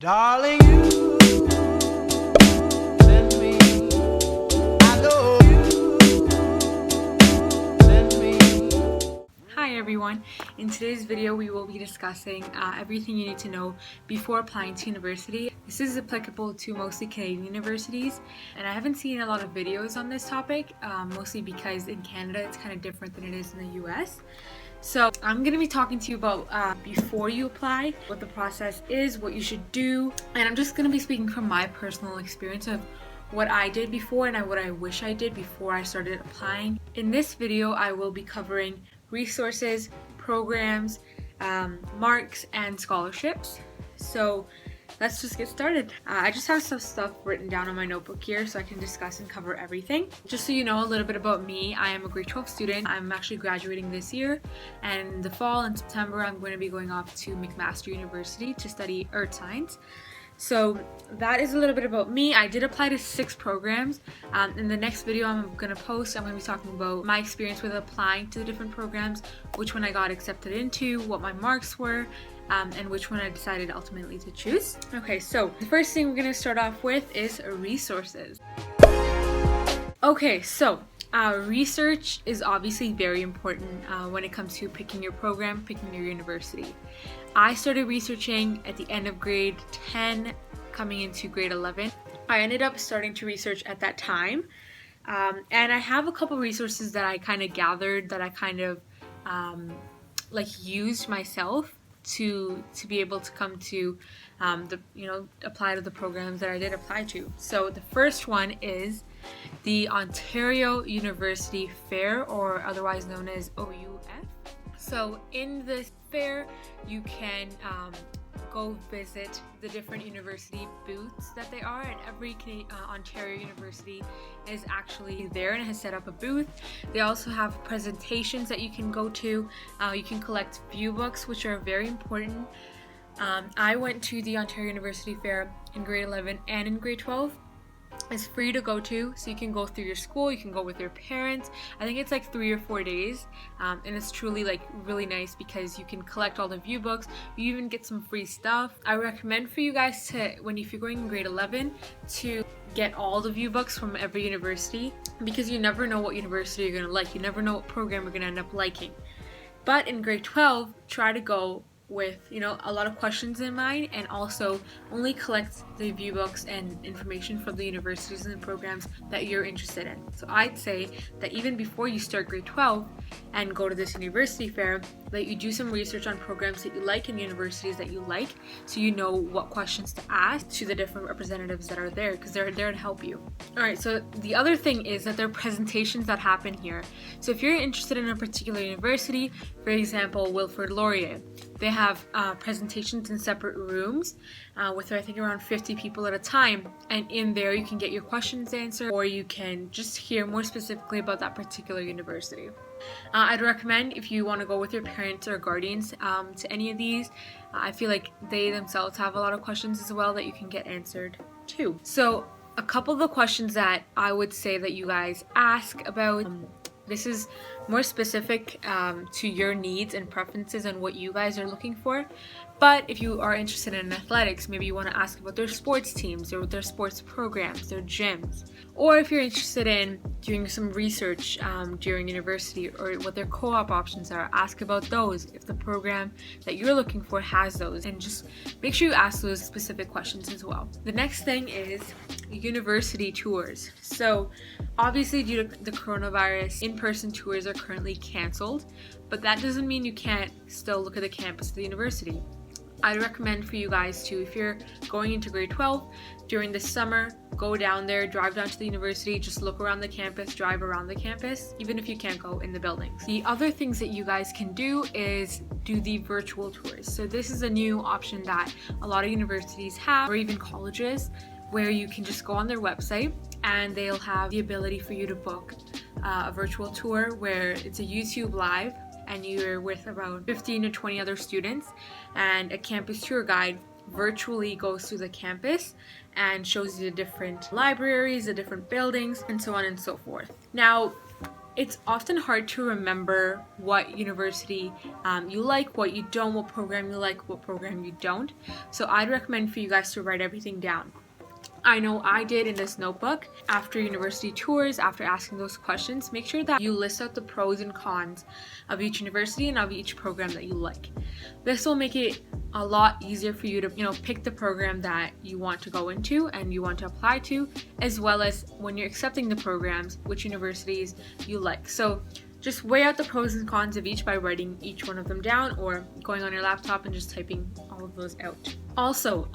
Darling, you send me. I know you send me. Hi everyone, in today's video we will be discussing everything you need to know before applying to university. This is applicable to mostly Canadian universities, and I haven't seen a lot of videos on this topic, mostly because in Canada it's kind of different than it is in the US. So I'm going to be talking to you about before you apply, what the process is, what you should do, and I'm just going to be speaking from my personal experience of what I did before and what I wish I did before I started applying. In this video, I will be covering resources, programs, marks, and scholarships. So let's just get started. I just have some stuff written down on my notebook here so I can discuss and cover everything. Just so you know a little bit about me, I am a grade 12 student. I'm actually graduating this year, and in the fall in September I'm going to be going off to McMaster University to study earth science. So that is a little bit about me. I did apply to 6 programs. In the next video I'm going to post, I'm going to be talking about my experience with applying to the different programs, which one I got accepted into, what my marks were, and which one I decided ultimately to choose. Okay, so the first thing we're going to start off with is resources. Okay, so research is obviously very important when it comes to picking your program, picking your university. I started researching at the end of grade 10, coming into grade 11. I ended up starting to research at that time, and I have a couple resources that I kind of gathered, that I kind of used myself to be able to come to apply to the programs that I did apply to. So the first one is the Ontario University Fair, or otherwise known as OUF. So in this fair, you can go visit the different university booths that they are, and every Ontario university is actually there and has set up a booth. They also have presentations that you can go to. You can collect view books, which are very important. I went to the Ontario University Fair in grade 11 and in grade 12. It's free to go to, so you can go through your school, you can go with your parents. I think it's like 3 or 4 days, and it's truly really nice because you can collect all the view books. You even get some free stuff. I recommend for you guys to, if you're going in grade 11, to get all the view books from every university, because you never know what university you're gonna like. You never know what program you're gonna end up liking. But in grade 12, try to go with a lot of questions in mind, and also only collect the view books and information from the universities and the programs that you're interested in. So I'd say that even before you start grade 12 and go to this university fair, that you do some research on programs that you like and universities that you like, so you know what questions to ask to the different representatives that are there, because they're there to help you. Alright, so the other thing is that there are presentations that happen here. So if you're interested in a particular university, for example Wilfrid Laurier, they have presentations in separate rooms with I think around 50 people at a time, and in there you can get your questions answered, or you can just hear more specifically about that particular university. I'd recommend, if you want to go with your parents or guardians to any of these, I feel like they themselves have a lot of questions as well that you can get answered too. So a couple of the questions that I would say that you guys ask about, this is more specific to your needs and preferences and what you guys are looking for. But if you are interested in athletics, maybe you want to ask about their sports teams or their sports programs, their gyms. Or if you're interested in doing some research during university, or what their co-op options are, ask about those if the program that you're looking for has those, and just make sure you ask those specific questions as well. The next thing is university tours. So obviously, due to the coronavirus, in-person tours are currently canceled, but that doesn't mean you can't still look at the campus of the university. I'd recommend for you guys to, if you're going into grade 12 during the summer, go down there, drive down to the university, just look around the campus, drive around the campus, even if you can't go in the buildings. The other things that you guys can do is do the virtual tours. So this is a new option that a lot of universities have, or even colleges, where you can just go on their website and they'll have the ability for you to book a virtual tour where it's a YouTube live, and you're with around 15 to 20 other students, and a campus tour guide virtually goes through the campus and shows you the different libraries, the different buildings, and so on and so forth. Now, it's often hard to remember what university you like, what you don't, what program you like, what program you don't. So I'd recommend for you guys to write everything down. I know I did in this notebook. After university tours, after asking those questions, make sure that you list out the pros and cons of each university and of each program that you like. This will make it a lot easier for you to, pick the program that you want to go into and you want to apply to, as well as when you're accepting the programs, which universities you like. So just weigh out the pros and cons of each by writing each one of them down or going on your laptop and just typing all of those out. Also,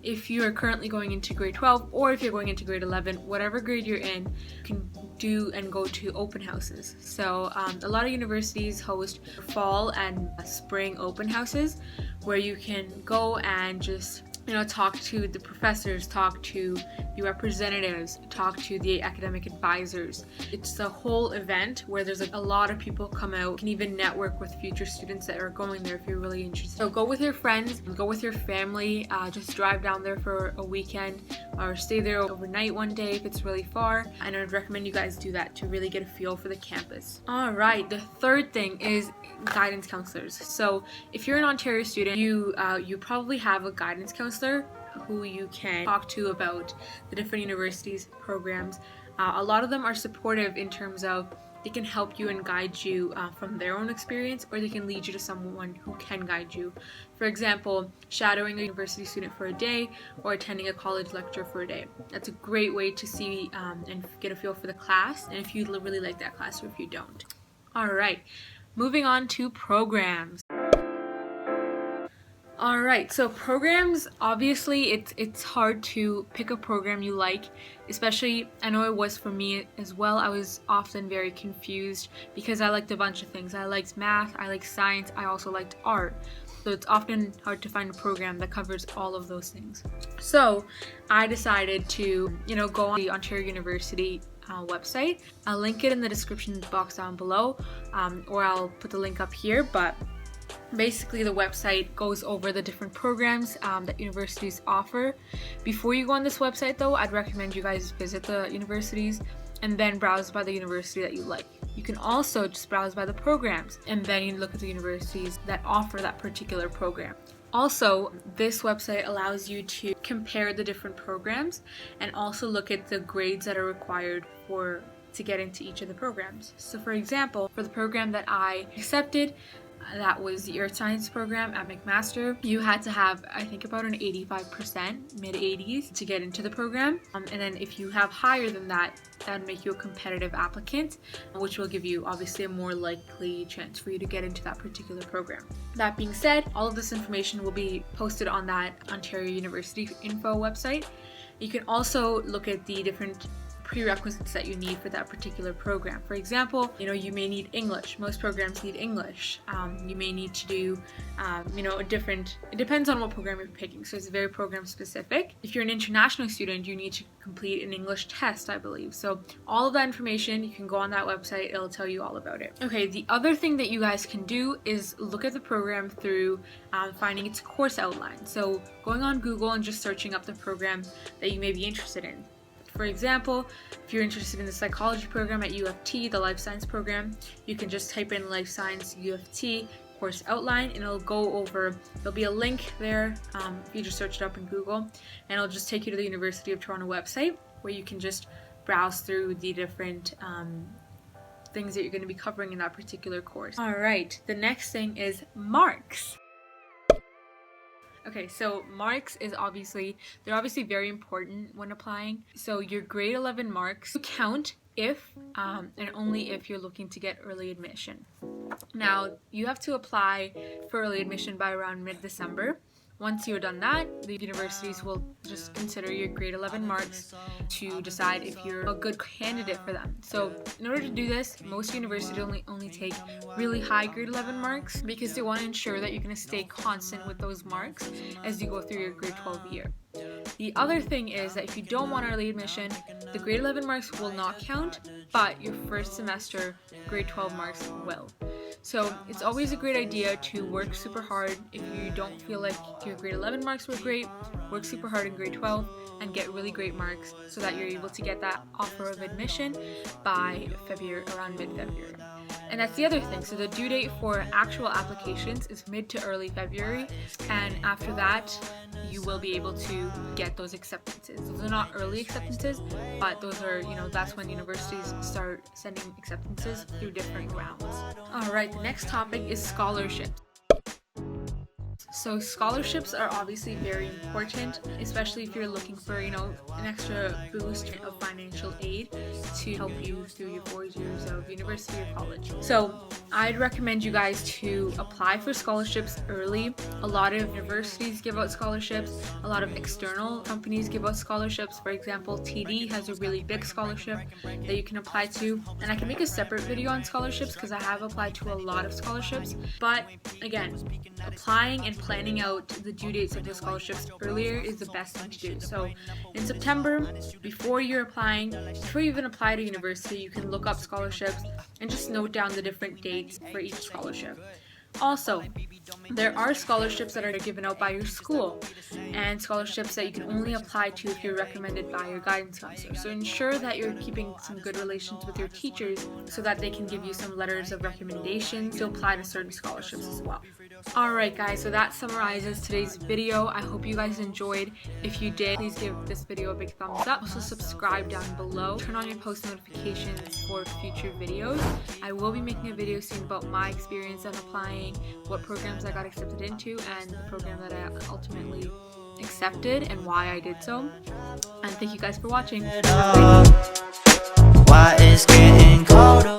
if you are currently going into grade 12 or if you're going into grade 11, whatever grade you're in, you can do and go to open houses. So a lot of universities host fall and spring open houses where you can go and just talk to the professors, talk to the representatives, talk to the academic advisors. It's a whole event where there's a lot of people come out. You can even network with future students that are going there if you're really interested. So go with your friends, go with your family, just drive down there for a weekend or stay there overnight one day if it's really far. And I would recommend you guys do that to really get a feel for the campus. All right, the third thing is guidance counselors. So if you're an Ontario student, you probably have a guidance counselor who you can talk to about the different universities programs. A lot of them are supportive in terms of they can help you and guide you from their own experience, or they can lead you to someone who can guide you. For example, shadowing a university student for a day or attending a college lecture for a day. That's a great way to see and get a feel for the class and if you really like that class or if you don't. All right, moving on to programs. Alright, so programs, obviously it's hard to pick a program you like, especially, I know it was for me as well. I was often very confused because I liked a bunch of things. I liked math, I liked science, I also liked art. So it's often hard to find a program that covers all of those things. So I decided to, go on the Ontario University website. I'll link it in the description box down below, or I'll put the link up here, but basically the website goes over the different programs that universities offer. Before you go on this website though, I'd recommend you guys visit the universities and then browse by the university that you like. You can also just browse by the programs and then you look at the universities that offer that particular program. Also, this website allows you to compare the different programs and also look at the grades that are required to get into each of the programs. So for example, for the program that I accepted, that was the Earth Science program at McMaster. You had to have, I think, about an 85%, mid-80s, to get into the program. And then if you have higher than that, that would make you a competitive applicant, which will give you, obviously, a more likely chance for you to get into that particular program. That being said, all of this information will be posted on that Ontario University info website. You can also look at the different prerequisites that you need for that particular program. For example, you may need English. Most programs need English. You may need to do, it depends on what program you're picking. So it's very program specific. If you're an international student, you need to complete an English test, I believe. So all of that information, you can go on that website. It'll tell you all about it. Okay, the other thing that you guys can do is look at the program through finding its course outline. So going on Google and just searching up the program that you may be interested in. For example, if you're interested in the psychology program at U of T, the life science program, you can just type in life science U of T course outline and it'll go over, there'll be a link there if you just search it up in Google, and it'll just take you to the University of Toronto website where you can just browse through the different things that you're going to be covering in that particular course. Alright, the next thing is marks. Okay, so marks they're obviously very important when applying. So your grade 11 marks count if and only if you're looking to get early admission. Now, you have to apply for early admission by around mid-December. Once you're done that, the universities will just consider your grade 11 marks to decide if you're a good candidate for them. So in order to do this, most universities only take really high grade 11 marks because they want to ensure that you're going to stay constant with those marks as you go through your grade 12 year. The other thing is that if you don't want early admission, the grade 11 marks will not count, but your first semester grade 12 marks will. So it's always a great idea to work super hard. If you don't feel like your grade 11 marks were great, work super hard in grade 12 and get really great marks so that you're able to get that offer of admission by February, around mid-February. And that's the other thing. So the due date for actual applications is mid to early February, and after that you will be able to get those acceptances. Those are not early acceptances, but those are, that's when universities start sending acceptances through different rounds. All right, the next topic is scholarships. So scholarships are obviously very important, especially if you're looking for, an extra boost of financial aid to help you through your 4 years of university or college. So I'd recommend you guys to apply for scholarships early. A lot of universities give out scholarships. A lot of external companies give out scholarships. For example, TD has a really big scholarship that you can apply to. And I can make a separate video on scholarships because I have applied to a lot of scholarships. But again, applying and planning out the due dates of the scholarships earlier is the best thing to do. So in September, before you even apply to university, you can look up scholarships and just note down the different dates for each scholarship. Also, there are scholarships that are given out by your school and scholarships that you can only apply to if you're recommended by your guidance counselor. So ensure that you're keeping some good relations with your teachers so that they can give you some letters of recommendation to apply to certain scholarships as well. Alright guys, so that summarizes today's video. I hope you guys enjoyed. If you did, please give this video a big thumbs up. Also subscribe down below. Turn on your post notifications for future videos. I will be making a video soon about my experience on applying, what programs I got accepted into, and the program that I ultimately accepted and why I did so. And thank you guys for watching. Why it's getting colder.